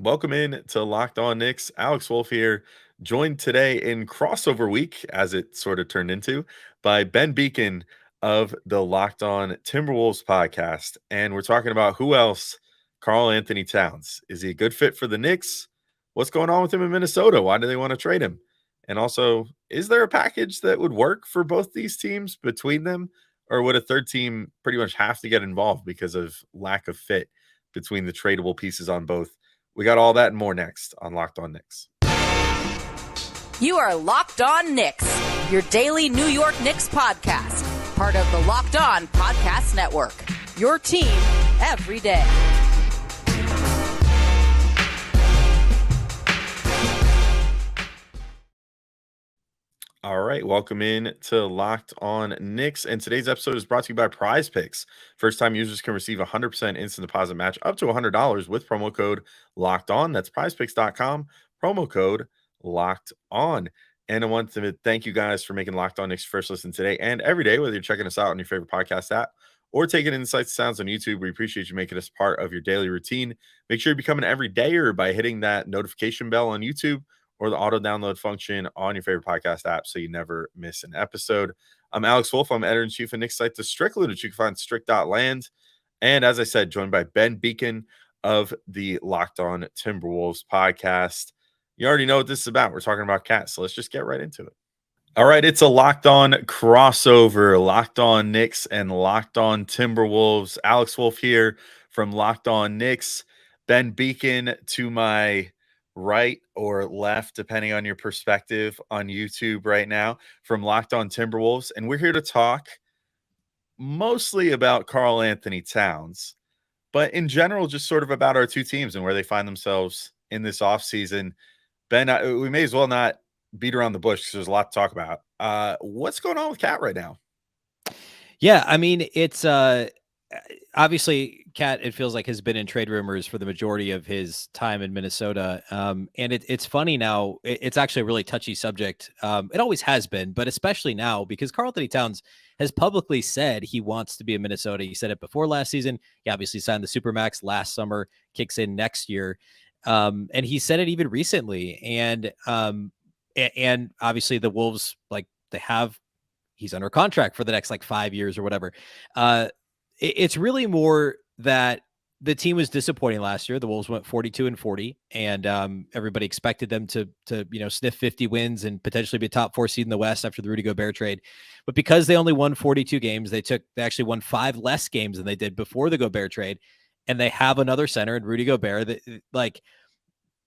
Welcome in to Locked On Knicks. Alex Wolf here, joined today in crossover week, as it sort of turned into, by Ben Beecken of the Locked On Timberwolves podcast. And we're talking about who else? Karl-Anthony Towns. Is he a good fit for the Knicks? What's going on with him in Minnesota? Why do they want to trade him? And also, is there a package that would work for both these teams between them? Or would a third team pretty much have to get involved because of lack of fit between the tradable pieces on both? We got all that and more next on Locked On Knicks. You are Locked On Knicks, your daily New York Knicks podcast, part of the Locked On Podcast Network, your team every day. All right, welcome in to Locked On Knicks, and today's episode is brought to you by PrizePicks. First-time users can receive a 100% instant deposit match up to $100 with promo code Locked On. That's PrizePicks.com, promo code Locked On. And I want to thank you guys for making Locked On Knicks first listen today and every day, whether you're checking us out on your favorite podcast app or taking insights and sounds on YouTube. We appreciate you making us part of your daily routine. Make sure you become an everydayer by hitting that notification bell on YouTube or the auto download function on your favorite podcast app so you never miss an episode. I'm Alex Wolf. I'm editor-in-chief of Knicks site, The Strickland, which you can find strict.land. And as I said, joined by Ben Beecken of the Locked On Timberwolves podcast. You already know what this is about. We're talking about cats, so let's just get right into it. All right, it's a Locked On crossover, Locked On Knicks and Locked On Timberwolves. Alex Wolf here from Locked On Knicks. Ben Beecken to my right or left, depending on your perspective on YouTube right now, from Locked On Timberwolves. And we're here to talk mostly about Karl-Anthony Towns, but in general, just sort of about our two teams and where they find themselves in this offseason. Ben, we may as well not beat around the bush because there's a lot to talk about. What's going on with Cat right now? Yeah, I mean, it's obviously Cat, it feels like, has been in trade rumors for the majority of his time in Minnesota. And it's funny now. It's actually a really touchy subject. It always has been, but especially now because Karl-Anthony Towns has publicly said he wants to be in Minnesota. He said it before last season. He obviously signed the Supermax last summer, kicks in next year. And he said it even recently. And obviously the Wolves, like, he's under contract for the next 5 years or whatever. It's really more that the team was disappointing last year. The Wolves went 42-40, and everybody expected them to sniff 50 wins and potentially be a top 4 seed in the West after the Rudy Gobert trade. But because they only won 42 games, they actually won 5 less games than they did before the Gobert trade, and they have another center in Rudy Gobert. That,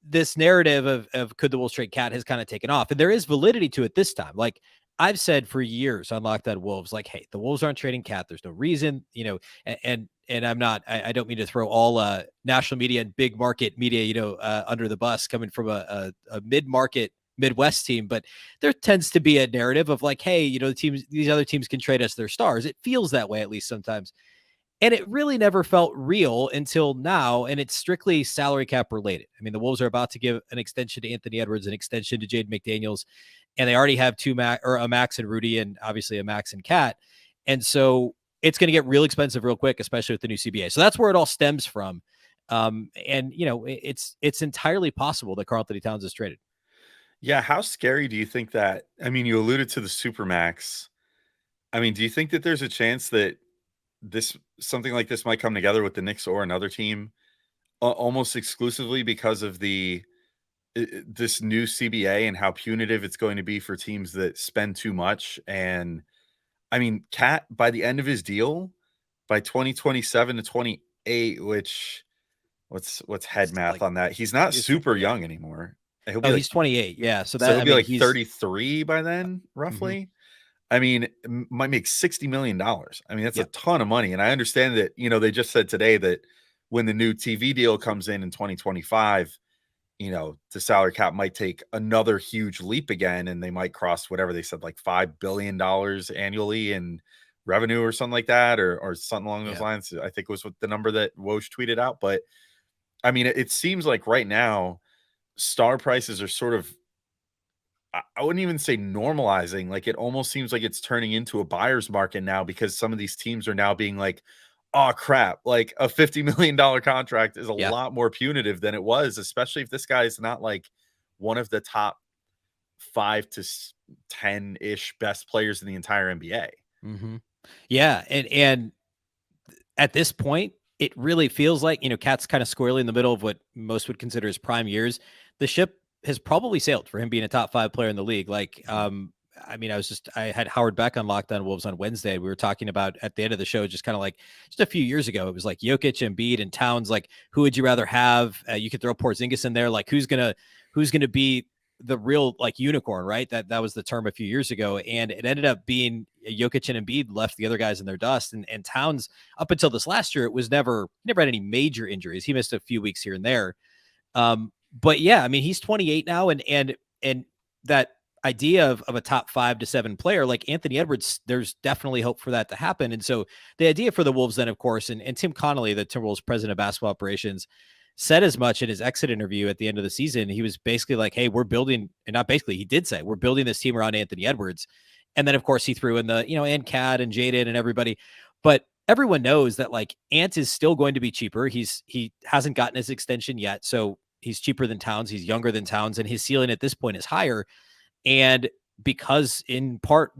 this narrative of could the Wolves trade Cat has kind of taken off, and there is validity to it this time. I've said for years on Locked On Wolves, hey, the Wolves aren't trading Cat. There's no reason, and I'm not, I don't mean to throw all national media and big market media, under the bus coming from a mid-market Midwest team, but there tends to be a narrative of hey, these other teams can trade us their stars. It feels that way, at least sometimes. And it really never felt real until now, and it's strictly salary cap related. I mean, the Wolves are about to give an extension to Anthony Edwards, an extension to Jaden McDaniels, and they already have a Max and Rudy, and obviously a Max and Cat. And so it's going to get real expensive real quick, especially with the new CBA. So that's where it all stems from. It's entirely possible that Karl-Anthony Towns is traded. Yeah, how scary do you think that? I mean, you alluded to the Supermax. I mean, do you think that there's a chance that something like this might come together with the Knicks or another team almost exclusively because of this new CBA and how punitive it's going to be for teams that spend too much? And I mean, Cat, by the end of his deal, by 2027 to 28, which what's head math on that? He's not super young anymore. He's 28. Yeah. So he'll be 33 by then, roughly. Mm-hmm. I mean, might make $60 million. I mean, that's a ton of money. And I understand that, they just said today that when the new TV deal comes in 2025, the salary cap might take another huge leap again, and they might cross whatever they said, $5 billion annually in revenue or something like that, or something along those lines. I think was what the number that Woj tweeted out. But I mean, it seems like right now star prices are sort of, I wouldn't even say normalizing. It almost seems like it's turning into a buyer's market now, because some of these teams are now being oh crap, like a $50 million contract is a Yeah. lot more punitive than it was, especially if this guy is not like one of the top 5 to 10-ish best players in the entire NBA. Mm-hmm. Yeah. And at this point, it really feels like, Cat's kind of squarely in the middle of what most would consider his prime years. The ship has probably sailed for him being a top 5 player in the league. Like, I mean, I had Howard Beck on Locked On Wolves on Wednesday. We were talking about at the end of the show, just kind of like just a few years ago, it was like Jokic, Embiid, and Towns. Like, who would you rather have? You could throw Porzingis in there. Like, who's gonna be the real like unicorn, right? That was the term a few years ago, and it ended up being Jokic and Embiid left the other guys in their dust, and Towns up until this last year, it was never had any major injuries. He missed a few weeks here and there, but yeah, I mean, he's 28 now, and that idea of a top 5 to 7 player like Anthony Edwards, there's definitely hope for that to happen. And so the idea for the Wolves then, of course, and Tim Connolly, the Timberwolves president of basketball operations, said as much in his exit interview at the end of the season. He was basically like, hey, we're building, and not basically, he did say, we're building this team around Anthony Edwards. And then, of course, he threw in the, and Cat and Jaden and everybody. But everyone knows that like Ant is still going to be cheaper. He hasn't gotten his extension yet. So he's cheaper than Towns. He's younger than Towns, and his ceiling at this point is higher. And because in part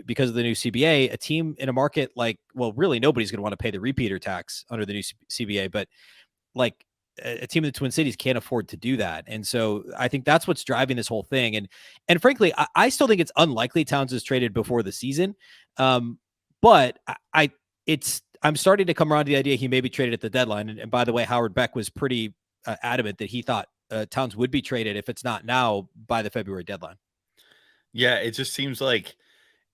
because of the new CBA, a team in a market like, well, really nobody's going to want to pay the repeater tax under the new CBA, but like a team in the Twin Cities can't afford to do that. And so I think that's what's driving this whole thing. And frankly, I still think it's unlikely Towns is traded before the season. But I'm starting to come around to the idea he may be traded at the deadline. And by the way, Howard Beck was pretty adamant that he thought Towns would be traded, if it's not now, by the February deadline. Yeah, it just seems like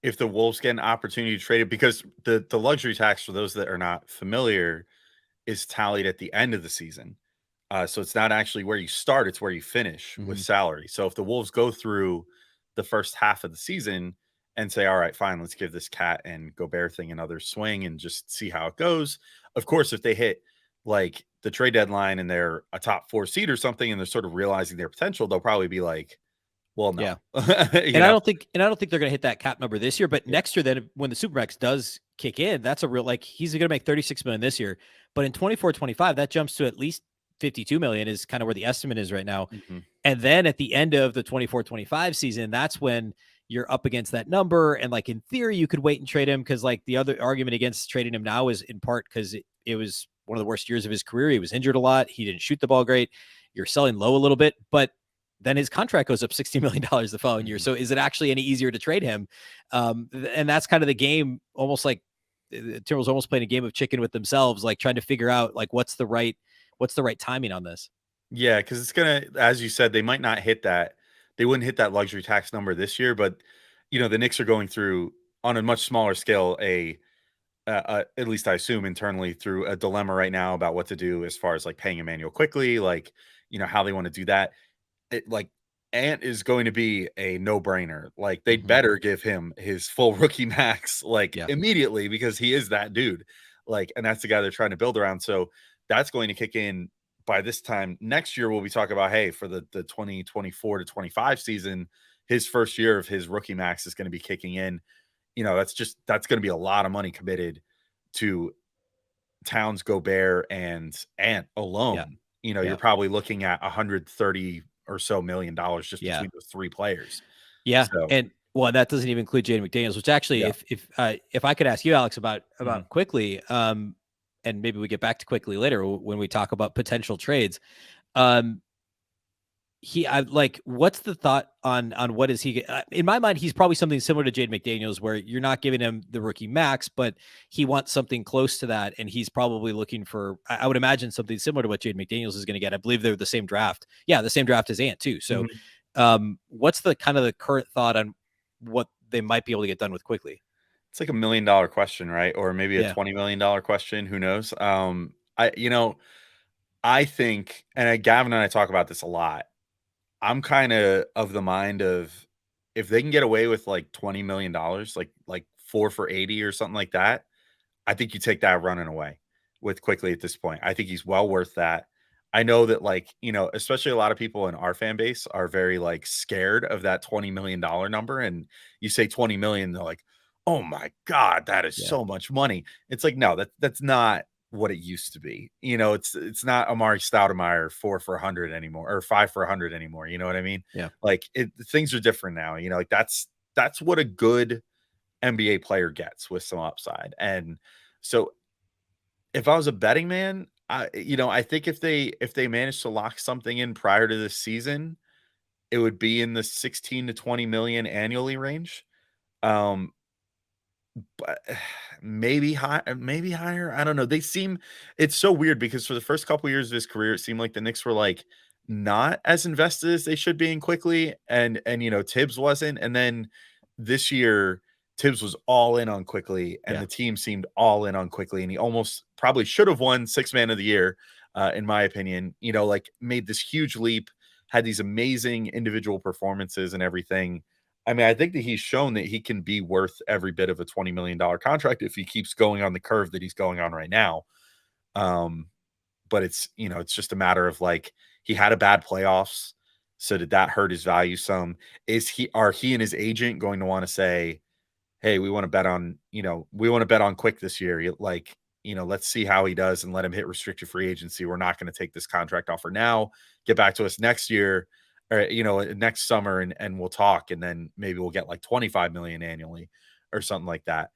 if the Wolves get an opportunity to trade it, because the luxury tax, for those that are not familiar, is tallied at the end of the season. So it's not actually where you start, it's where you finish with salary. So if the Wolves go through the first half of the season and say, all right, fine, let's give this Cat and Gobert thing another swing and just see how it goes. Of course, if they hit like the trade deadline and they're a top 4 seed or something and they're sort of realizing their potential, they'll probably be like, well, no. Yeah. And I don't think they're going to hit that cap number this year, but next year, then when the Supermax does kick in, that's a real, like, he's going to make 36 million this year, but in 24-25, that jumps to at least 52 million is kind of where the estimate is right now. And then at the end of the 24-25 season, that's when you're up against that number. And like, in theory, you could wait and trade him. Cause like the other argument against trading him now is in part because it was one of the worst years of his career. He was injured a lot. He didn't shoot the ball great. You're selling low a little bit, but then his contract goes up $60 million the following year. So is it actually any easier to trade him? And that's kind of the game, almost like the Timberwolves almost playing a game of chicken with themselves, like trying to figure out like what's the right timing on this. Yeah, because it's gonna, as you said, they might not hit that. They wouldn't hit that luxury tax number this year, but the Knicks are going through, on a much smaller scale, at least I assume internally, through a dilemma right now about what to do as far as like paying Immanuel Quickley, like how they want to do that. Like Ant is going to be a no-brainer. Like they'd better give him his full rookie max immediately, because he is that dude. Like, and that's the guy they're trying to build around. So that's going to kick in by this time next year. We'll be talking about, hey, for the 2024-25 season, his first year of his rookie max is going to be kicking in. That's going to be a lot of money committed to Towns, Gobert, and Ant alone. You're probably looking at 130 or so million dollars just between those 3 players. Yeah. So, And well, that doesn't even include Jaden McDaniels, which actually, if I could ask you, Alex, about Quickley, and maybe we get back to Quickley later when we talk about potential trades. What's the thought on what is he? In my mind, he's probably something similar to Jaden McDaniels, where you're not giving him the rookie max, but he wants something close to that, and he's probably looking for, I would imagine, something similar to what Jaden McDaniels is going to get. I believe they're the same draft. Yeah, the same draft as Ant too. So, what's the kind of the current thought on what they might be able to get done with Quickley? It's like $1 million question, right? Or maybe a $20 million question. Who knows? I think, and Gavin and I talk about this a lot, I'm kind of the mind of, if they can get away with like $20 million, like 4 for 80 or something like that, I think you take that running away with Quickley at this point. I think he's well worth that. I know that, like, especially a lot of people in our fan base are very like scared of that $20 million number. And you say 20 million, they're like, oh my God, that is so much money. It's like, no, that's not what it used to be. It's not Amari Stoudemire 4 for 100 anymore or 5 for 100 anymore. You know what I mean? Yeah. Like things are different now. Like that's what a good NBA player gets with some upside. And so if I was a betting man, I think if they managed to lock something in prior to this season, it would be in the 16 to 20 million annually range. Um, but maybe higher. I don't know. It's so weird because for the first couple years of his career, it seemed like the Knicks were like not as invested as they should be in Quickly, and Tibbs wasn't. And then this year, Tibbs was all in on Quickly, and Yeah. the team seemed all in on Quickly, and he almost probably should have won Sixth Man of the Year, in my opinion. Like made this huge leap, had these amazing individual performances and everything. I mean, I think that he's shown that he can be worth every bit of a $20 million contract if he keeps going on the curve that he's going on right now. But it's just a matter of like, he had a bad playoffs. So did that hurt his value some? Are he and his agent going to want to say, hey, we want to bet on Quick this year. Let's see how he does and let him hit restricted free agency. We're not going to take this contract offer now. Get back to us next year or next summer and we'll talk, and then maybe we'll get like 25 million annually or something like that.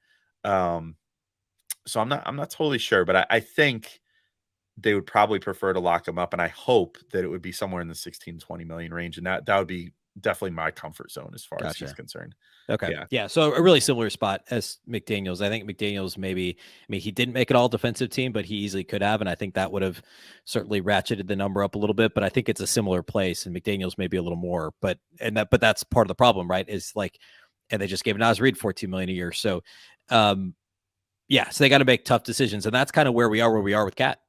So I'm not totally sure, but I think they would probably prefer to lock him up, and I hope that it would be somewhere in the 16-20 million range, and that would be definitely my comfort zone as far as he's concerned. Okay. Yeah. So a really similar spot as McDaniels. I think McDaniels he didn't make it all defensive team, but he easily could have. And I think that would have certainly ratcheted the number up a little bit, but I think it's a similar place, and McDaniels maybe a little more, but that's part of the problem, right? Is like, and they just gave Naz Reid $14 million a year. So, so they got to make tough decisions, and that's kind of where we are with Cat.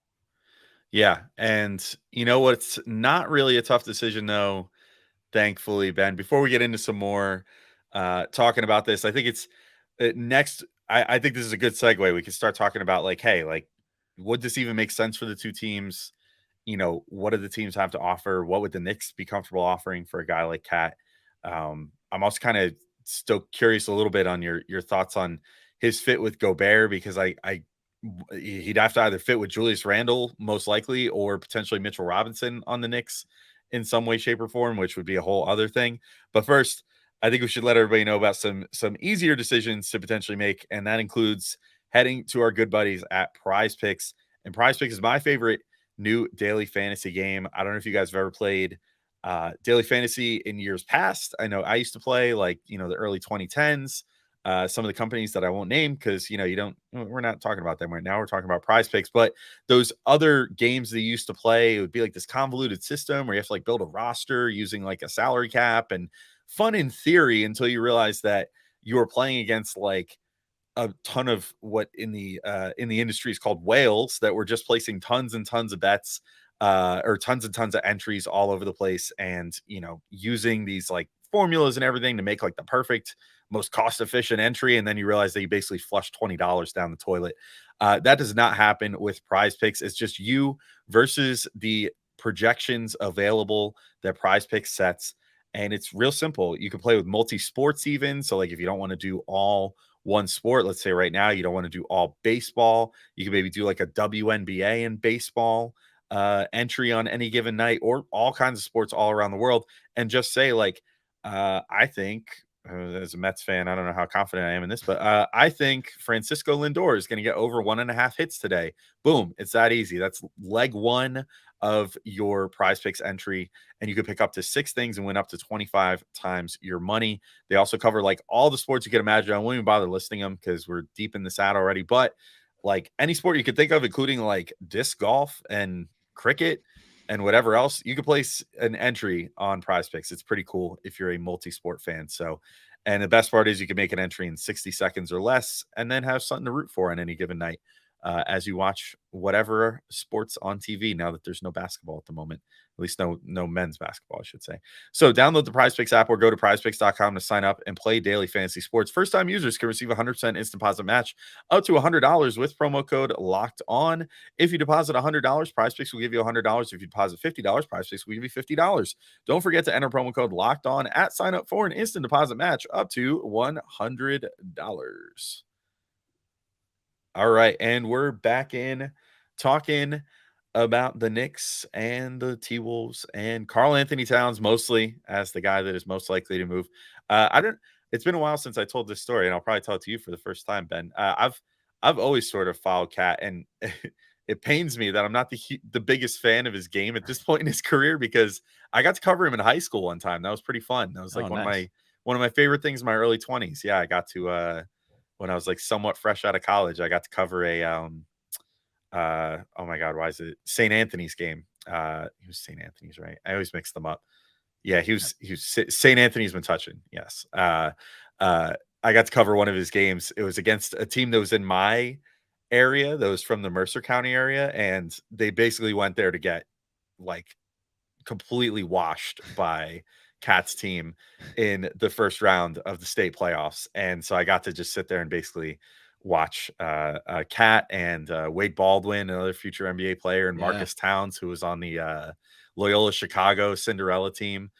Yeah. And what's not really a tough decision though, thankfully, Ben, before we get into some more talking about this, I think it's next. I think this is a good segue. We can start talking about like, hey, like, would this even make sense for the two teams? What do the teams have to offer? What would the Knicks be comfortable offering for a guy like Cat? I'm also kind of still curious a little bit on your thoughts on his fit with Gobert, because he'd have to either fit with Julius Randle most likely, or potentially Mitchell Robinson on the Knicks in some way, shape, or form, which would be a whole other thing. But first, I think we should let everybody know about some easier decisions to potentially make, and that includes heading to our good buddies at PrizePicks. And PrizePicks is my favorite new daily fantasy game. I don't know if you guys have ever played daily fantasy in years past. I know I used to play like the early 2010s. Some of the companies that I won't name because we're not talking about them right now. We're talking about PrizePicks, but those other games they used to play, it would be like this convoluted system where you have to like build a roster using like a salary cap, and fun in theory until you realize that you are playing against like a ton of what in the industry is called whales that were just placing tons and tons of bets or tons and tons of entries all over the place, and using these like formulas and everything to make like the perfect, most cost efficient entry, and then you realize that you basically flush $20 down the toilet. That does not happen with PrizePicks. It's just you versus the projections available that PrizePicks sets, and it's real simple. You can play with multi-sports even. So like if you don't want to do all one sport, let's say right now you don't want to do all baseball, you can maybe do like a WNBA in baseball entry on any given night, or all kinds of sports all around the world, and just say like, I think as a Mets fan, I don't know how confident I am in this, but I think Francisco Lindor is going to get over 1.5 hits today. Boom. It's that easy. That's leg one of your PrizePicks entry, and you could pick up to 6 things and win up to 25 times your money. They also cover like all the sports you can imagine. I won't even bother listing them because we're deep in this ad already, but like any sport you could think of, including like disc golf and cricket and whatever else, you could place an entry on PrizePicks. It's pretty cool if you're a multi-sport fan. So, and the best part is you can make an entry in 60 seconds or less, and then have something to root for on any given night as you watch whatever sports on TV. Now that there's no basketball at the moment, at least no men's basketball, I should say. So download the PrizePicks app or go to PrizePicks.com to sign up and play daily fantasy sports. First-time users can receive a 100% instant deposit match up to $100 with promo code Locked On. If you deposit $100, PrizePicks will give you $100. If you deposit $50, PrizePicks will give you $50. Don't forget to enter promo code Locked On at sign up for an instant deposit match up to $100. All right, and we're back in talking about the Knicks and the T-Wolves and Karl-Anthony Towns, mostly as the guy that is most likely to move. It's been a while since I told this story, and I'll probably tell it to you for the first time, Ben. I've always sort of followed Cat, and it pains me that I'm not the biggest fan of his game at this point in his career, because I got to cover him in high school one time. That was pretty fun. That was like Nice. one of my favorite things in my early 20s. Yeah, I got to when I was like somewhat fresh out of college, I got to cover a oh my god, why is it St. Anthony's game? He was St. Anthony's, right? I always mix them up. Yeah, he was St. Anthony's Metuchen. Yes. I got to cover one of his games. It was against a team that was in my area, that was from the Mercer County area, and they basically went there to get like completely washed by Cat's team in the first round of the state playoffs. And so I got to just sit there and basically watch Cat and Wade Baldwin, another future NBA player, and Marcus Towns, who was on the Loyola Chicago Cinderella team.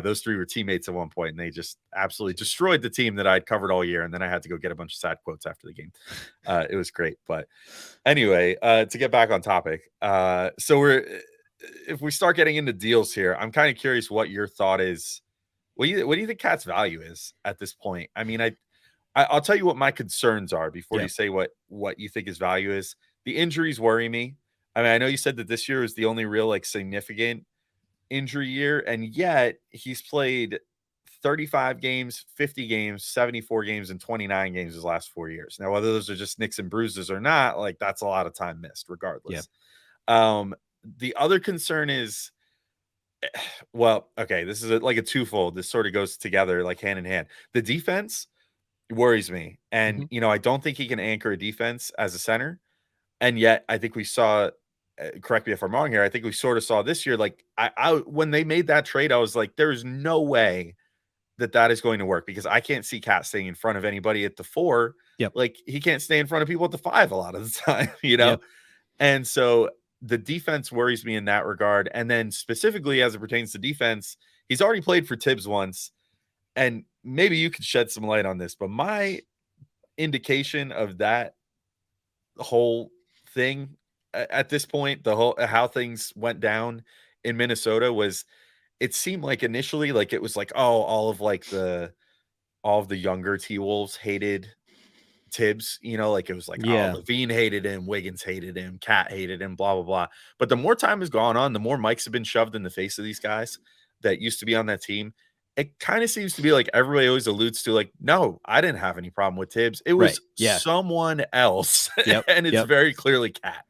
Those three were teammates at one point, and they just absolutely destroyed the team that I'd covered all year. And then I had to go get a bunch of sad quotes after the game. It was great. But anyway, to get back on topic, so if we start getting into deals here, I'm kind of curious what your thought is. What do you think Cat's value is at this point? I mean, I'll tell you what my concerns are before you say what you think his value is. The injuries worry me. I mean, I know you said that this year is the only real like significant injury year, and yet he's played 35 games, 50 games, 74 games, and 29 games his last 4 years. Now, whether those are just nicks and bruises or not, like that's a lot of time missed regardless. The other concern is, well, okay, this is like a twofold. This sort of goes together like hand in hand. The defense worries me. And, I don't think he can anchor a defense as a center. And yet I think we saw, correct me if I'm wrong here, I think we sort of saw this year, like I when they made that trade, I was like, there is no way that is going to work, because I can't see Cat staying in front of anybody at the 4. Like he can't stay in front of people at the 5 a lot of the time, And so the defense worries me in that regard. And then specifically as it pertains to defense, he's already played for Tibbs once. And maybe you could shed some light on this, but my indication of that whole thing at this point, the whole how things went down in Minnesota, was it seemed like initially like it was like, oh, all of the younger T-Wolves hated Tibbs, like it was like, oh, Levine hated him, Wiggins hated him, Cat hated him, blah, blah, blah. But the more time has gone on, the more mics have been shoved in the face of these guys that used to be on that team. It kind of seems to be like everybody always alludes to like, no, I didn't have any problem with Tibbs. It was someone else. And it's very clearly Cat.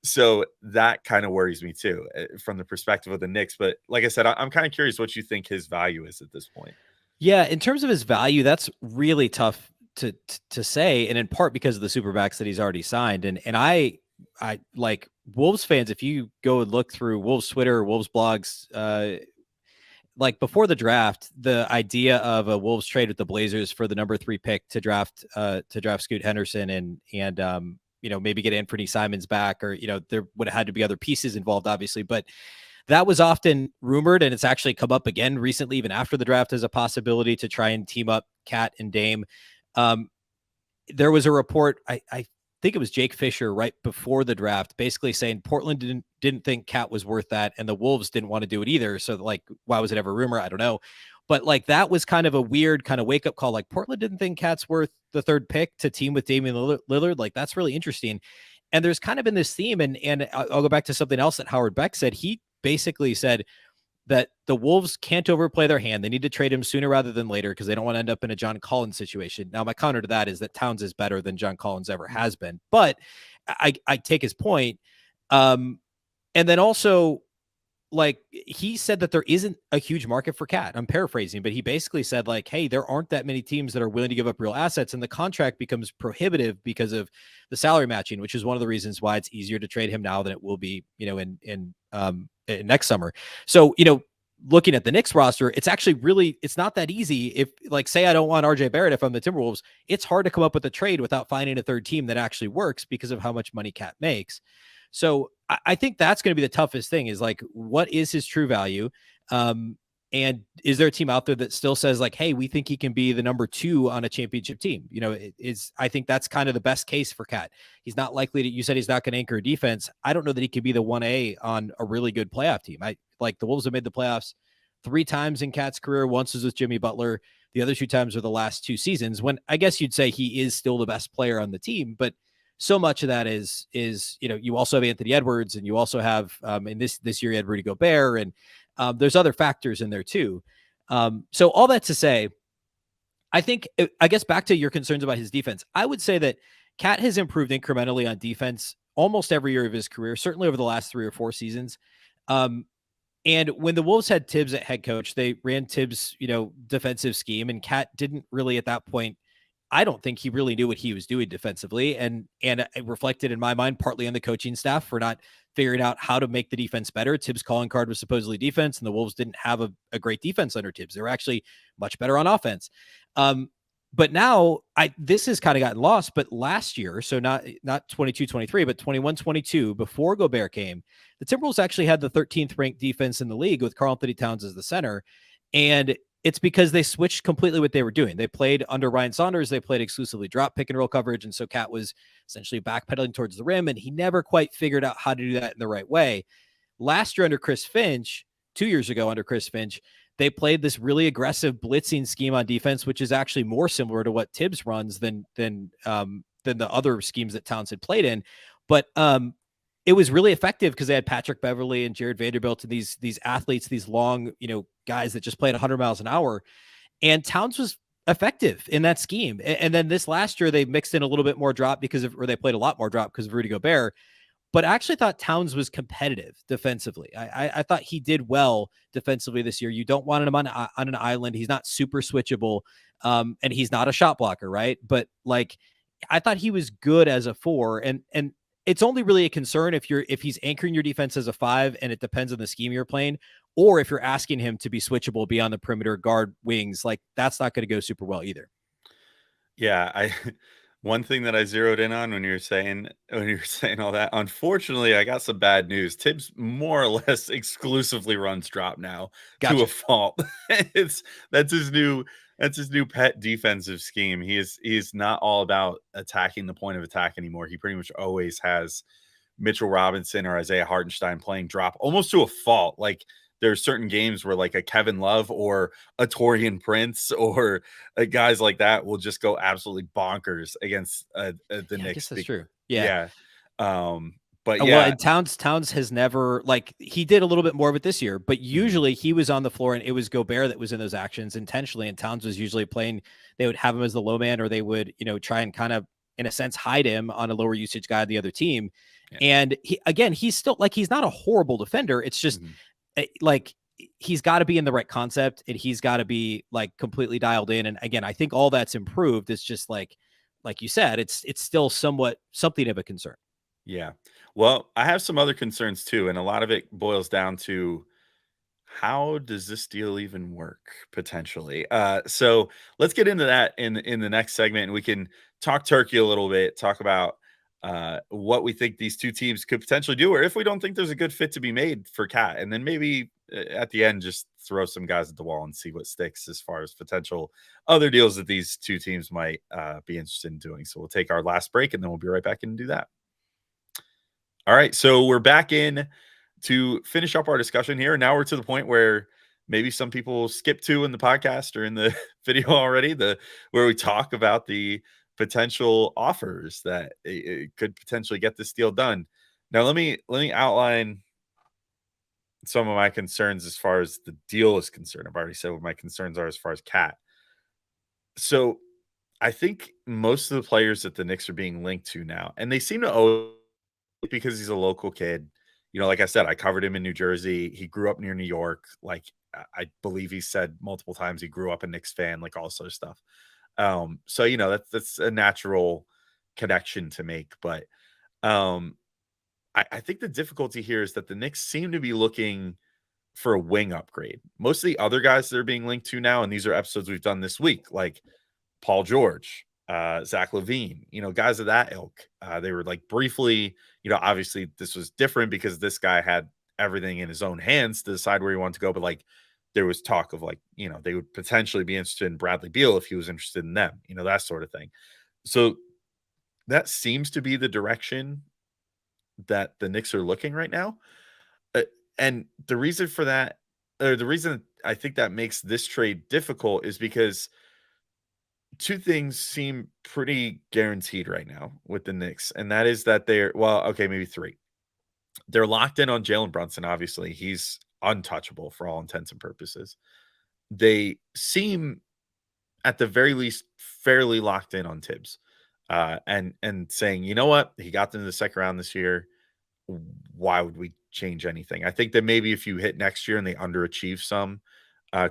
So that kind of worries me too, from the perspective of the Knicks. But like I said, I'm kind of curious what you think his value is at this point. Yeah, in terms of his value, that's really tough to say, and in part because of the Supermax that he's already signed. And I like Wolves fans, if you go and look through Wolves Twitter, Wolves blogs, like before the draft, the idea of a Wolves trade with the Blazers for the number 3 pick to draft Scoot Henderson and maybe get Anthony Simons back, or there would have had to be other pieces involved, obviously, but that was often rumored, and it's actually come up again recently, even after the draft, as a possibility to try and team up Cat and Dame. There was a report, I think it was Jake Fisher right before the draft, basically saying Portland didn't think Cat was worth that, and the Wolves didn't want to do it either. So like, why was it ever a rumor? I don't know. But like, that was kind of a weird kind of wake up call. Like, Portland didn't think Cat's worth the 3rd pick to team with Damian Lillard. Like, that's really interesting. And there's kind of been this theme, and I'll go back to something else that Howard Beck said. He basically said that the Wolves can't overplay their hand. They need to trade him sooner rather than later because they don't want to end up in a John Collins situation. Now, my counter to that is that Towns is better than John Collins ever has been, but I take his point. And then also, like, he said that there isn't a huge market for Cat. I'm paraphrasing, but he basically said like, hey, there aren't that many teams that are willing to give up real assets, and the contract becomes prohibitive because of the salary matching, which is one of the reasons why it's easier to trade him now than it will be, in next summer. So, looking at the Knicks roster, it's actually it's not that easy. If, like, say I don't want RJ Barrett, if I'm the Timberwolves, it's hard to come up with a trade without finding a third team that actually works because of how much money Cat makes. So I think that's going to be the toughest thing, is like, what is his true value? And is there a team out there that still says like, hey, we think he can be the number 2 on a championship team? I think that's kind of the best case for Cat. He's not likely to, you said he's not going to anchor a defense. I don't know that he could be the 1A on a really good playoff team. The Wolves have made the playoffs 3 times in Cat's career. Once was with Jimmy Butler. The other 2 times were the last 2 seasons, when I guess you'd say he is still the best player on the team. But so much of that is, you also have Anthony Edwards, and you also have, in this year, you had Rudy Gobert, and there's other factors in there too. So all that to say, I guess back to your concerns about his defense, I would say that Cat has improved incrementally on defense almost every year of his career, certainly over the last 3 or 4 seasons. And when the Wolves had Tibbs at head coach, they ran Tibbs, defensive scheme, and Cat didn't really at that point. I don't think he really knew what he was doing defensively, and it reflected in my mind partly on the coaching staff for not figuring out how to make the defense better. Tibbs' calling card was supposedly defense, and the Wolves didn't have a great defense under Tibbs. They were actually much better on offense. But now this has kind of gotten lost. But last year, so not 22-23, but 21-22, before Gobert came, the Timberwolves actually had the 13th ranked defense in the league with Karl-Anthony Towns as the center. And it's because they switched completely what they were doing. They played under Ryan Saunders. They played exclusively drop pick and roll coverage. And so Cat was essentially backpedaling towards the rim, and he never quite figured out how to do that in the right way. Last year under Chris Finch, 2 years ago under Chris Finch, they played this really aggressive blitzing scheme on defense, which is actually more similar to what Tibbs runs than the other schemes that Towns had played in. But it was really effective because they had Patrick Beverley and Jared Vanderbilt and these athletes, these long, guys that just played 100 miles an hour. And Towns was effective in that scheme. And then this last year, they mixed in a little bit more drop or they played a lot more drop because of Rudy Gobert. But I actually thought Towns was competitive defensively. I thought he did well defensively this year. You don't want him on an island. He's not super switchable, and he's not a shot blocker, right? But I thought he was good as a 4, and it's only really a concern if he's anchoring your defense as a 5, and it depends on the scheme you're playing, or if you're asking him to be switchable beyond the perimeter, guard wings. That's not going to go super well either. Yeah, one thing that I zeroed in on when you were saying all that, unfortunately, I got some bad news. Tibbs more or less exclusively runs drop now. Gotcha. To a fault. That's his new pet defensive scheme. He is not all about attacking the point of attack anymore. He pretty much always has Mitchell Robinson or Isaiah Hartenstein playing drop almost to a fault. There are certain games where a Kevin Love or a Taurean Prince or guys like that will just go absolutely bonkers against the Knicks. I guess that's true. Yeah. But yeah. Well, and Towns has never, he did a little bit more of it this year, but usually he was on the floor and it was Gobert that was in those actions intentionally. And Towns was usually playing, they would have him as the low man, or they would, try and kind of, in a sense, hide him on a lower usage guy on the other team. Yeah. And he's still he's not a horrible defender. It's just he's got to be in the right concept, and he's got to be completely dialed in. And again, I think all that's improved. It's just like you said, it's still somewhat something of a concern. Yeah. Well, I have some other concerns too. And a lot of it boils down to, how does this deal even work potentially? So let's get into that in the next segment, and we can talk turkey a little bit, talk about what we think these two teams could potentially do, or if we don't think there's a good fit to be made for Cat, and then maybe at the end just throw some guys at the wall and see what sticks as far as potential other deals that these two teams might be interested in doing. So we'll take our last break, and then we'll be right back in and do that. All right, so we're back in to finish up our discussion here. Now we're to the point where maybe some people skip to in the podcast or in the video already, where we talk about the potential offers that it could potentially get this deal done. Now, let me outline some of my concerns as far as the deal is concerned. I've already said what my concerns are as far as Cat. So I think most of the players that the Knicks are being linked to now, and they seem to owe because he's a local kid. Like I said, I covered him in New Jersey. He grew up near New York. I believe he said multiple times he grew up a Knicks fan, all sorts of stuff. So that's a natural connection to make. But I think the difficulty here is that the Knicks seem to be looking for a wing upgrade. Most of the other guys that are being linked to now, and these are episodes we've done this week, like Paul George, Zach LaVine, guys of that ilk. They were briefly, obviously this was different because this guy had everything in his own hands to decide where he wanted to go, but there was talk of like, they would potentially be interested in Bradley Beal if he was interested in them, that sort of thing. So that seems to be the direction that the Knicks are looking right now. And the reason for that, or the reason I think that makes this trade difficult, is because two things seem pretty guaranteed right now with the Knicks. And that is that maybe three. They're locked in on Jalen Brunson. Obviously, he's untouchable for all intents and purposes. They seem, at the very least, fairly locked in on Tibbs, and saying, you know what, he got them to the second round this year. Why would we change anything? I think that maybe if you hit next year and they underachieve some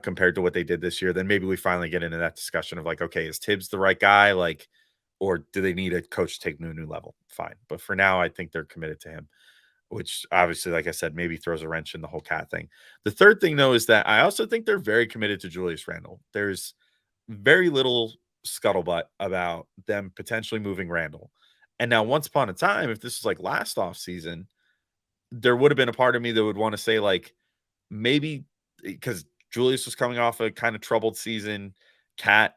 compared to what they did this year, then maybe we finally get into that discussion of like, okay, is Tibbs the right guy? Like, or do they need a coach to take them to a new level? Fine. But for now, I think they're committed to him, which obviously, like I said, maybe throws a wrench in the whole cat thing. The third thing, though, is that I also think they're very committed to Julius Randle. There's very little scuttlebutt about them potentially moving Randle. And now, once upon a time, if this was like last off season, there would have been a part of me that would want to say, like, maybe because Julius was coming off a kind of troubled season. Cat,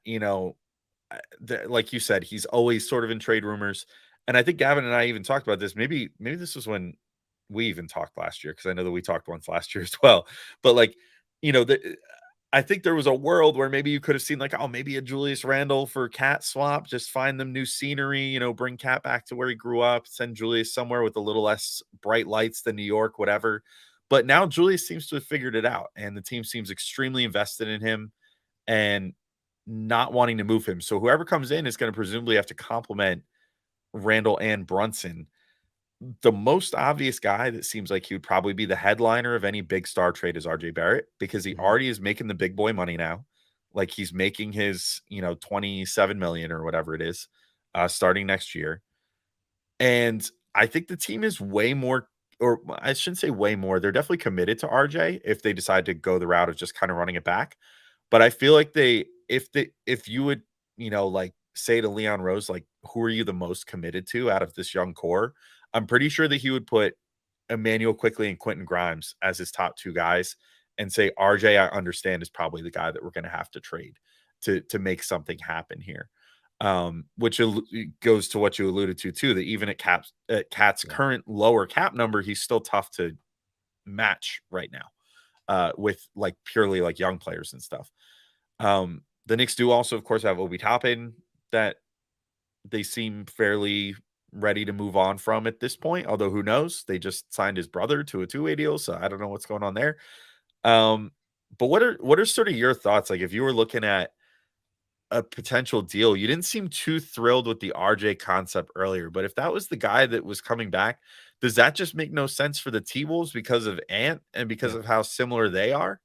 like you said, he's always sort of in trade rumors. And I think Gavin and I even talked about this. Maybe this was when we even talked last year, because I know that we talked once last year as well. But like, I think there was a world where maybe you could have seen like, oh, maybe a Julius Randle for Cat swap, just find them new scenery, bring Cat back to where he grew up, send Julius somewhere with a little less bright lights than New York, whatever. But now Julius seems to have figured it out, and the team seems extremely invested in him and not wanting to move him. So whoever comes in is going to presumably have to complement Randle and Brunson. The most obvious guy that seems like he would probably be the headliner of any big star trade is RJ Barrett, because he already is making the big boy money now. Like, he's making his, 27 million or whatever it is, starting next year. And I think the team is way more, or I shouldn't say way more. They're definitely committed to RJ if they decide to go the route of just kind of running it back. But I feel like if you would, like say to Leon Rose, like, who are you the most committed to out of this young core? I'm pretty sure that he would put Immanuel Quickley and Quentin Grimes as his top two guys and say, RJ, I understand, is probably the guy that we're going to have to trade to make something happen here. Which goes to what you alluded to too, that even at Cat's current lower cap number, he's still tough to match right now with like purely like young players and stuff. The Knicks do also, of course, have Obi Toppin that they seem fairly ready to move on from at this point. Although who knows? They just signed his brother to a two-way deal, so I don't know what's going on there. But what are sort of your thoughts? Like, if you were looking at a potential deal, you didn't seem too thrilled with the RJ concept earlier, but if that was the guy that was coming back, does that just make no sense for the T-Wolves because of Ant and because of how similar they are?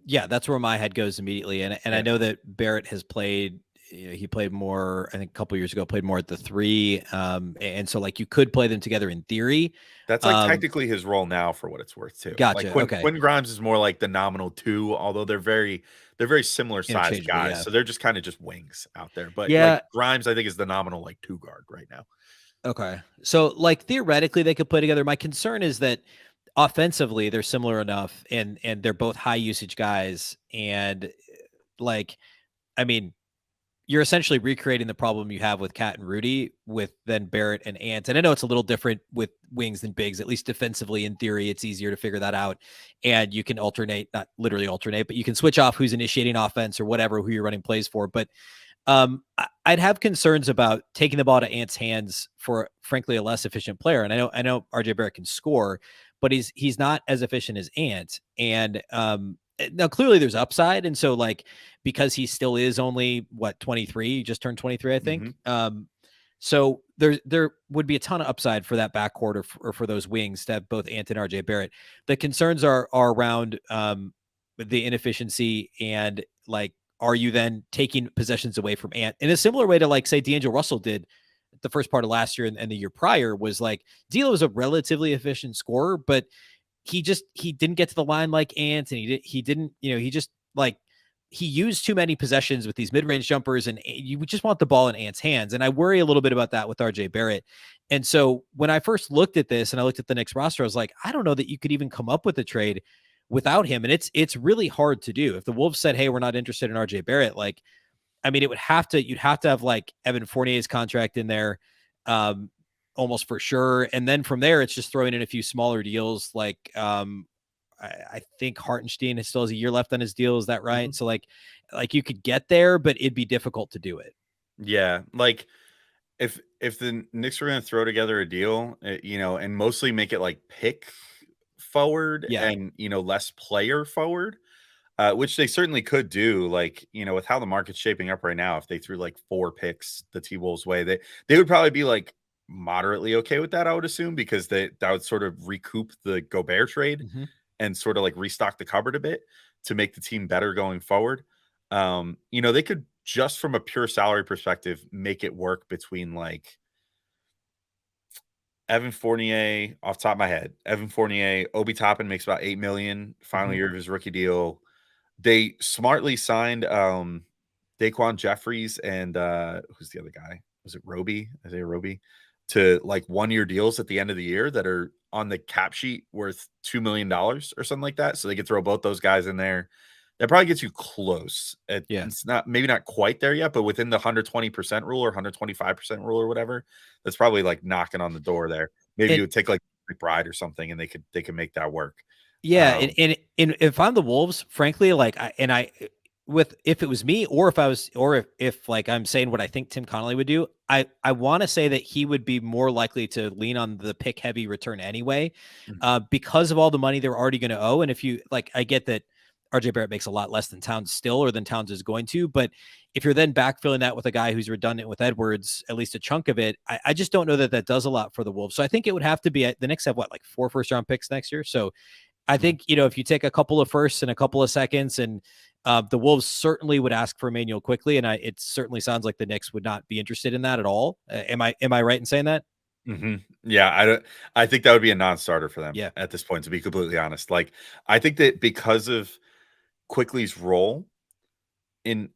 Yeah, that's where my head goes immediately. And I know that Barrett has played, he played more, I think a couple years ago, played more at the three. And so like you could play them together in theory. That's like technically his role now, for what it's worth too. Gotcha. Like Quinn Grimes is more like the nominal two, although they're very similar sized guys. Yeah. So they're just kind of just wings out there. But like Grimes, I think, is the nominal like two guard right now. Okay. So like theoretically they could play together. My concern is that offensively they're similar enough and they're both high usage guys. And like, I mean, you're essentially recreating the problem you have with Cat and Rudy with then Barrett and Ant. And I know it's a little different with wings than bigs, at least defensively. In theory, it's easier to figure that out. And you can alternate, not literally alternate, but you can switch off who's initiating offense or whatever, who you're running plays for. But I'd have concerns about taking the ball to Ant's hands for, frankly, a less efficient player. And I know RJ Barrett can score, but he's not as efficient as Ant. And now clearly there's upside. And so like, because he still is only 23, he just turned 23, I think. Mm-hmm. So there would be a ton of upside for that backcourt or for those wings to have both Ant and RJ Barrett. The concerns are around the inefficiency and like, are you then taking possessions away from Ant in a similar way to like, say, D'Angelo Russell did the first part of last year and the year prior? Was like D'Lo was a relatively efficient scorer, but he didn't get to the line like Ant, and he didn't, he just like, he used too many possessions with these mid-range jumpers, and you just want the ball in Ant's hands. And I worry a little bit about that with RJ Barrett. And so when I first looked at this and I looked at the Knicks roster, I was like, I don't know that you could even come up with a trade without him. And it's really hard to do. If the Wolves said, hey, we're not interested in RJ Barrett, like, I mean, you'd have to have like Evan Fournier's contract in there, almost for sure. And then from there, it's just throwing in a few smaller deals. Like, I think Hartenstein still has a year left on his deal. Is that right? Mhm. So like you could get there, but it'd be difficult to do it. Yeah, like if the Knicks were going to throw together a deal, and mostly make it like pick forward Yeah. and less player forward, which they certainly could do. Like with how the market's shaping up right now, if they threw like 4 picks the T Wolves way, they would probably be like moderately okay with that. I would assume because that would sort of recoup the Gobert trade Mm-hmm. and sort of like restock the cupboard a bit to make the team better going forward. They could just from a pure salary perspective make it work between like Evan Fournier, off the top of my head, Evan Fournier, Obi Toppin makes about 8 million final Mm-hmm. year of his rookie deal. They smartly signed Daquan Jeffries and who's the other guy? Was it Roby? Isaiah Roby to like 1-year deals at the end of the year that are on the cap sheet worth $2 million or something like that. So they could throw both those guys in there. That probably gets you close. Yeah. It's maybe not quite there yet, but within the 120% rule or 125% rule or whatever, that's probably like knocking on the door there. Maybe And you would take like McBride or something, and they could make that work. yeah, Um, and if I'm the Wolves, frankly, like if it was me, or if like I'm saying what I think Tim Connolly would do, I want to say that he would be more likely to lean on the pick heavy return anyway, because of all the money they're already going to owe. And if you like, I get that RJ Barrett makes a lot less than Towns still, or than Towns is going to, but if you're then backfilling that with a guy who's redundant with Edwards, at least a chunk of it, I just don't know that does a lot for the Wolves. So I think it would have to be the Knicks have like 4 first-round picks next year. So I think, if you take a couple of firsts and a couple of seconds, and the Wolves certainly would ask for Immanuel Quickley, and it certainly sounds like the Knicks would not be interested in that at all. Am I right in saying that? Yeah, I think that would be a non-starter for them Yeah. at this point, to be completely honest. Like, I think that because of Quickly's role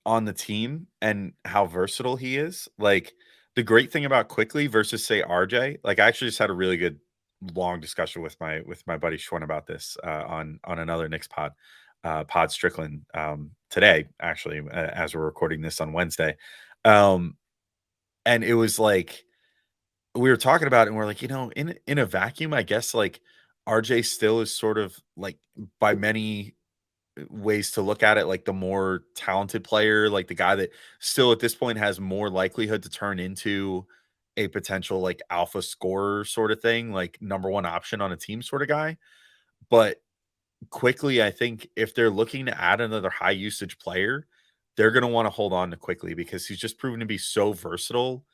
on the team and how versatile he is, like the great thing about Quickly versus say RJ, like I actually just had a really good long discussion with my buddy Schwan about this on another Knicks pod Strickland today, actually, as we're recording this on Wednesday. And it was like we were talking about it, and we're like, in a vacuum, I guess like RJ still is sort of like by many ways to look at it, like the more talented player, like the guy that still at this point has more likelihood to turn into a potential like alpha scorer sort of thing, like number one option on a team sort of guy. But Quickly, I think if they're looking to add another high usage player, they're going to want to hold on to Quickly because he's just proven to be so versatile,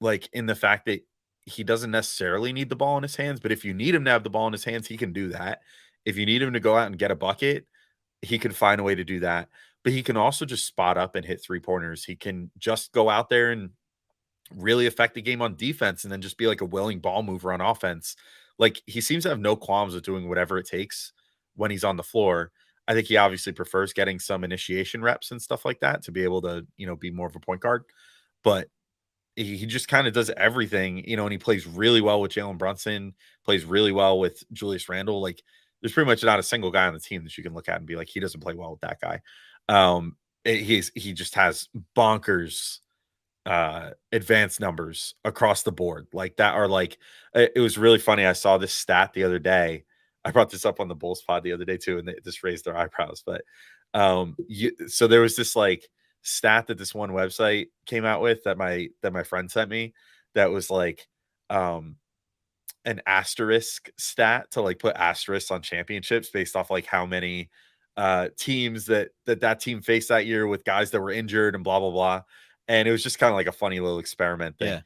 like in the fact that he doesn't necessarily need the ball in his hands, but if you need him to have the ball in his hands, he can do that. If you need him to go out and get a bucket, he can find a way to do that. But he can also just spot up and hit 3-pointers. He can just go out there and really affect the game on defense and then just be like a willing ball mover on offense. Like he seems to have no qualms with doing whatever it takes when he's on the floor. I think he obviously prefers getting some initiation reps and stuff like that to be able to, be more of a point guard. But he just kind of does everything, and he plays really well with Jalen Brunson, plays really well with Julius Randle. Like there's pretty much not a single guy on the team that you can look at and be like, he doesn't play well with that guy. He just has bonkers advanced numbers across the board like that are like it was really funny. I saw this stat the other day. I brought this up on the Bulls pod the other day too, and they just raised their eyebrows. But so there was this like stat that this one website came out with that my friend sent me that was like an asterisk stat to like put asterisks on championships based off like how many teams that team faced that year with guys that were injured and blah blah blah. And it was just kind of like a funny little experiment thing. Yeah.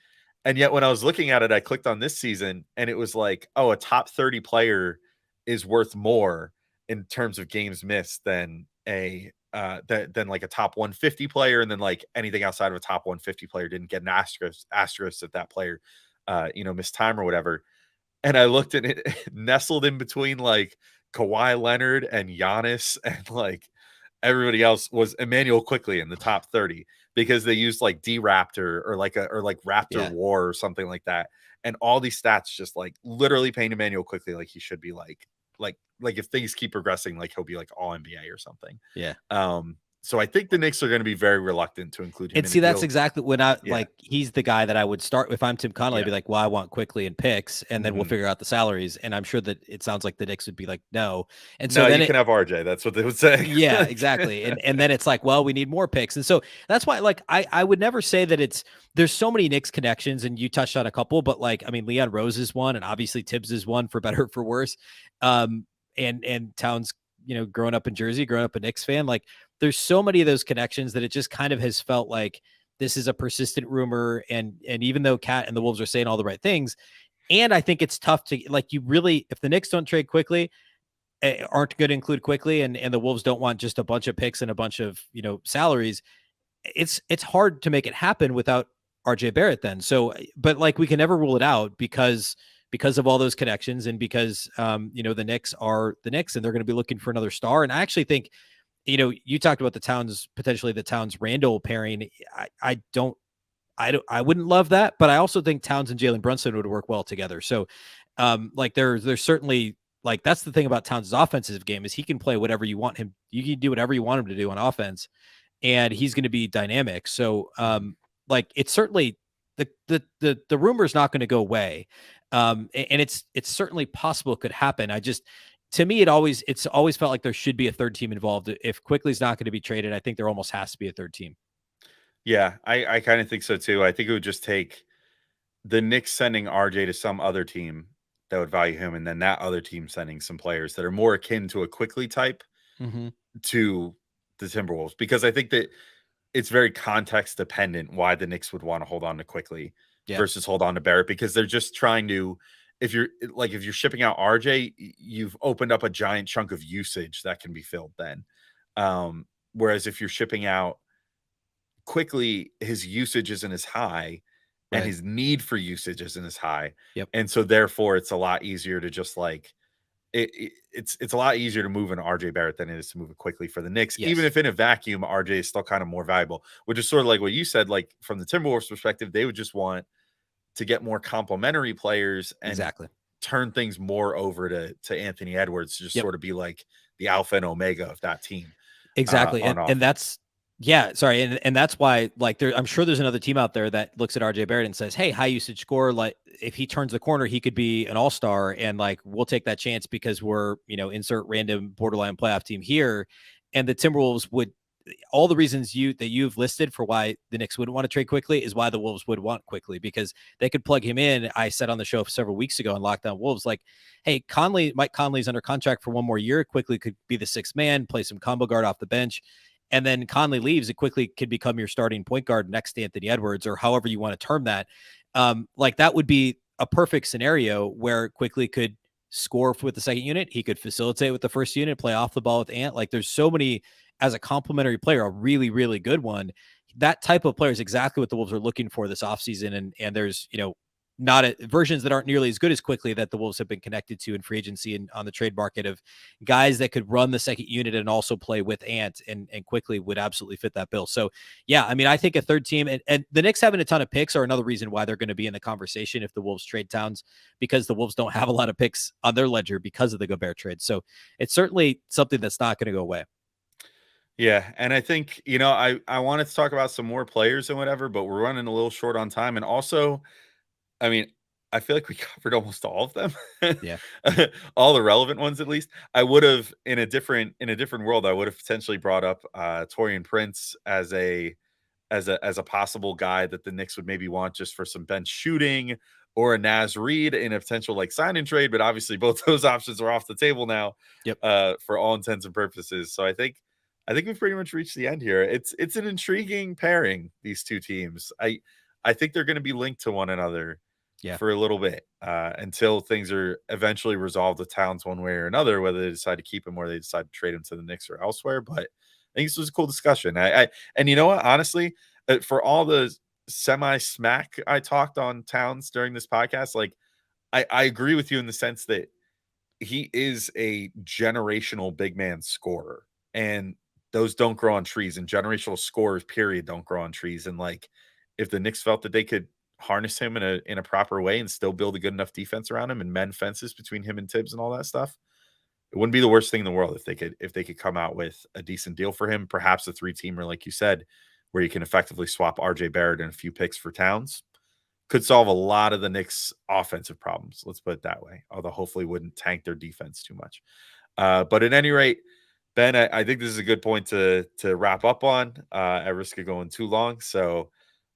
And yet when I was looking at it, I clicked on this season and it was like, oh, a top 30 player is worth more in terms of games missed than than like a top 150 player. And then like anything outside of a top 150 player didn't get an asterisk if that player missed time or whatever. And I looked at it nestled in between like Kawhi Leonard and Giannis and like everybody else was Immanuel Quickley in the top 30 because they used like D Raptor or like Raptor War or something like that. And all these stats just like literally paint Immanuel Quickley like he should be like like if things keep progressing, like he'll be like all NBA or something. Yeah. So I think the Knicks are going to be very reluctant to include him And in see, a that's deal. exactly when I Yeah. like he's the guy that I would start if I'm Tim Connolly. I'd Yeah. be like, well, I want Quickly and picks, and then we'll Mhm. figure out the salaries. And I'm sure that it sounds like the Knicks would be like, no. And so No, then you can have RJ. That's what they would say. yeah, exactly. And then it's like, well, we need more picks. And so that's why like I would never say that there's so many Knicks connections, and you touched on a couple, but like I mean Leon Rose is one, and obviously Tibbs is one for better or for worse. And Towns, growing up in Jersey, growing up a Knicks fan, like there's so many of those connections that it just kind of has felt like this is a persistent rumor. And even though Cat and the Wolves are saying all the right things, and I think it's tough to like you really if the Knicks don't trade quickly, aren't going to include quickly, and the Wolves don't want just a bunch of picks and a bunch of salaries, it's hard to make it happen without RJ Barrett then. So but like we can never rule it out because of all those connections, and because the Knicks are the Knicks, and they're going to be looking for another star. And I actually think you talked about the Towns Randall pairing. I wouldn't love that, but I also think Towns and Jalen Brunson would work well together. So like there's certainly like that's the thing about Towns' offensive game is he can play whatever you want him. You can do whatever you want him to do on offense, and he's going to be dynamic. So like it's certainly the rumor is not going to go away. And it's certainly possible it could happen. To me, it's always felt like there should be a third team involved. If Quickly's not going to be traded, I think there almost has to be a third team. Yeah, I kind of think so too. I think it would just take the Knicks sending RJ to some other team that would value him, and then that other team sending some players that are more akin to a Quickly type Mm-hmm. to the Timberwolves, because I think that it's very context dependent why the Knicks would want to hold on to Quickly versus hold on to Barrett, because they're just trying to. If you're shipping out RJ, you've opened up a giant chunk of usage that can be filled then. Whereas if you're shipping out Quickly, his usage isn't as high, and Right. his need for usage isn't as high. Yep. And so therefore it's a lot easier to just like it's a lot easier to move an RJ Barrett than it is to move it Quickly for the Knicks. Yes. Even if in a vacuum, RJ is still kind of more valuable, which is sort of like what you said, like from the Timberwolves perspective, they would just want to get more complementary players and Exactly. turn things more over to Anthony Edwards to just Yep. sort of be like the alpha and omega of that team. Exactly. On And that's sorry. And that's why like I'm sure there's another team out there that looks at RJ Barrett and says, hey, high usage score, like if he turns the corner, he could be an all-star, and like we'll take that chance because we're, insert random borderline playoff team here. And the Timberwolves would all the reasons you've listed for why the Knicks wouldn't want to trade Quickly is why the Wolves would want Quickly, because they could plug him in. I said on the show several weeks ago on Locked On Wolves, like, hey, Mike Conley's under contract for one more year. Quickly could be the sixth man, play some combo guard off the bench. And then Conley leaves, it quickly could become your starting point guard next to Anthony Edwards, or however you want to term that. Like that would be a perfect scenario where Quickly could score with the second unit. He could facilitate with the first unit, play off the ball with Ant. Like there's so many as a complementary player, a really, really good one. That type of player is exactly what the Wolves are looking for this offseason. And there's, not versions that aren't nearly as good as Quickly that the Wolves have been connected to in free agency and on the trade market, of guys that could run the second unit and also play with Ant, and Quickly would absolutely fit that bill. So yeah, I mean, I think a third team, and the Knicks having a ton of picks are another reason why they're going to be in the conversation if the Wolves trade Towns, because the Wolves don't have a lot of picks on their ledger because of the Gobert trade. So it's certainly something that's not going to go away. Yeah, and I think, I wanted to talk about some more players and whatever, but we're running a little short on time. And also, I mean, I feel like we covered almost all of them. Yeah. All the relevant ones, at least. I would have in a different world, I would have potentially brought up Taurean Prince as a possible guy that the Knicks would maybe want just for some bench shooting, or a Naz Reid in a potential like sign and trade, but obviously both those options are off the table now. Yep. For all intents and purposes. So I think we've pretty much reached the end here. It's an intriguing pairing, these two teams. I think they're going to be linked to one another for a little bit until things are eventually resolved with Towns one way or another, whether they decide to keep him or they decide to trade him to the Knicks or elsewhere. But I think this was a cool discussion. And you know what? Honestly, for all the semi smack I talked on Towns during this podcast, like I agree with you in the sense that he is a generational big man scorer, and those don't grow on trees, and generational scorers, period, don't grow on trees. And like, if the Knicks felt that they could harness him in a proper way and still build a good enough defense around him and mend fences between him and Tibbs and all that stuff, it wouldn't be the worst thing in the world if they could come out with a decent deal for him, perhaps a 3-teamer, like you said, where you can effectively swap RJ Barrett and a few picks for Towns. Could solve a lot of the Knicks' offensive problems. Let's put it that way. Although hopefully wouldn't tank their defense too much. But at any rate, Ben, I think this is a good point to wrap up on at risk of going too long. So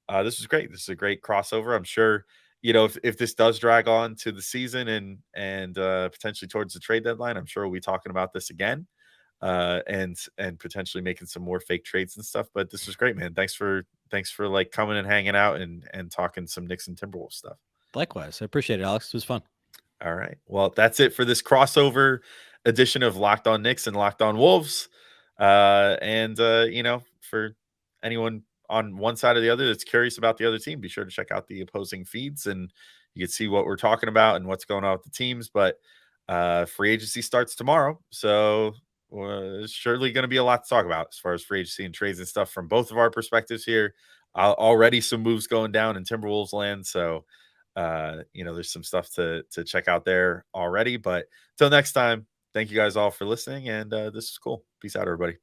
this is great. This is a great crossover. I'm sure, if this does drag on to the season and potentially towards the trade deadline, I'm sure we'll be talking about this again and potentially making some more fake trades and stuff. But this was great, man. Thanks for like coming and hanging out and talking some Knicks and Timberwolves stuff. Likewise. I appreciate it, Alex. It was fun. All right. Well, that's it for this crossover edition of Locked On Knicks and Locked On Wolves. For anyone on one side or the other that's curious about the other team, be sure to check out the opposing feeds and you can see what we're talking about and what's going on with the teams. But free agency starts tomorrow. So there's surely going to be a lot to talk about as far as free agency and trades and stuff from both of our perspectives here. Already some moves going down in Timberwolves land. So, there's some stuff to check out there already. But till next time, thank you guys all for listening. And this is cool. Peace out, everybody.